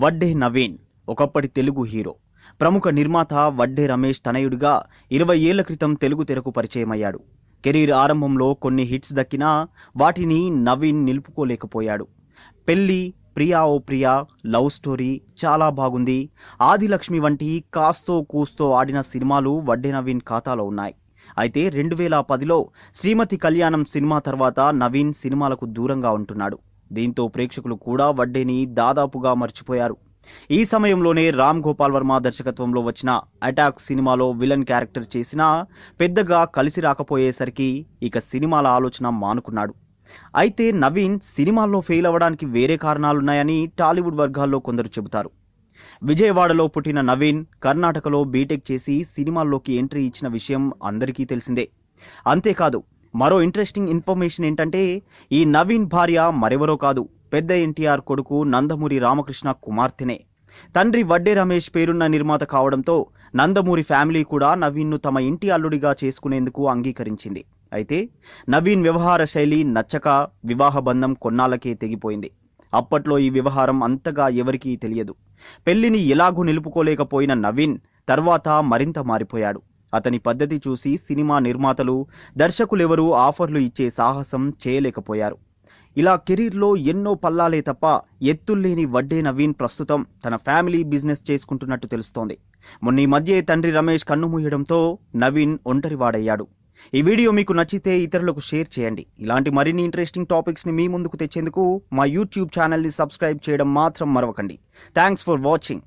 వడ్డే నవీన్ ఒకప్పటి తెలుగు హీరో. ప్రముఖ నిర్మాత వడ్డే రమేష్ తనయుడిగా 20 ఏళ్ల క్రితం తెలుగు తెరకు పరిచయమయ్యాడు. కెరీర్ ఆరంభంలో కొన్ని హిట్స్ దక్కినా వాటిని నవీన్ నిలుపుకోలేకపోయాడు. పెళ్లి, ప్రియా ఓ ప్రియా, లవ్ స్టోరీ, చాలా బాగుంది, ఆదిలక్ష్మి వంటి కాస్తో కూస్తో ఆడిన సినిమాలు వడ్డే నవీన్ ఖాతాలో ఉన్నాయి. అయితే 2010లో శ్రీమతి కళ్యాణం సినిమా తర్వాత నవీన్ సినిమాలకు దూరంగా ఉంటున్నాడు. దీంతో ప్రేక్షకులు కూడా వడ్డేని దాదాపుగా మర్చిపోయారు. ఈ సమయంలోనే రామ్ గోపాల్ వర్మ దర్శకత్వంలో వచ్చిన అటాక్ సినిమాలో విలన్ క్యారెక్టర్ చేసినా పెద్దగా కలిసి రాకపోయేసరికి ఇక సినిమాల ఆలోచన మానుకున్నాడు. అయితే నవీన్ సినిమాల్లో ఫెయిల్ అవ్వడానికి వేరే కారణాలున్నాయని టాలీవుడ్ వర్గాల్లో కొందరు చెబుతారు. విజయవాడలో పుట్టిన నవీన్ కర్ణాటకలో బీటెక్ చేసి సినిమాల్లోకి ఎంట్రీ ఇచ్చిన విషయం అందరికీ తెలిసిందే. అంతేకాదు, మరో ఇంట్రెస్టింగ్ ఇన్ఫర్మేషన్ ఏంటంటే ఈ నవీన్ భార్య మరెవరో కాదు, పెద్ద ఎన్టీఆర్ కొడుకు నందమూరి రామకృష్ణ కుమార్తెనే. తండ్రి వడ్డే రమేష్ పేరున్న నిర్మాత కావడంతో నందమూరి ఫ్యామిలీ కూడా నవీన్ను తమ ఇంటి అల్లుడిగా చేసుకునేందుకు అంగీకరించింది. అయితే నవీన్ వ్యవహార శైలి నచ్చక వివాహ బంధం కొన్నాళ్లకే తెగిపోయింది. అప్పట్లో ఈ వ్యవహారం అంతగా ఎవరికీ తెలియదు. పెళ్లిని ఎలాగూ నిలుపుకోలేకపోయిన నవీన్ తర్వాత మరింత మారిపోయాడు. అతని పద్ధతి చూసి సినిమా నిర్మాతలు, దర్శకులెవరూ ఆఫర్లు ఇచ్చే సాహసం చేయలేకపోయారు. ఇలా కెరీర్లో ఎన్నో పల్లాలే తప్ప ఎత్తుల్లేని వడ్డే నవీన్ ప్రస్తుతం తన ఫ్యామిలీ బిజినెస్ చేసుకుంటున్నట్టు తెలుస్తోంది. మొన్న ఈ మధ్య తండ్రి రమేష్ కన్నుమూయడంతో నవీన్ ఒంటరివాడయ్యాడు. ఈ వీడియో మీకు నచ్చితే ఇతరులకు షేర్ చేయండి. ఇలాంటి మరిన్ని ఇంట్రెస్టింగ్ టాపిక్స్ ని మీ ముందుకు తెచ్చేందుకు మా యూట్యూబ్ ఛానల్ ని సబ్స్క్రైబ్ చేయడం మాత్రం మరవకండి. Thanks for watching.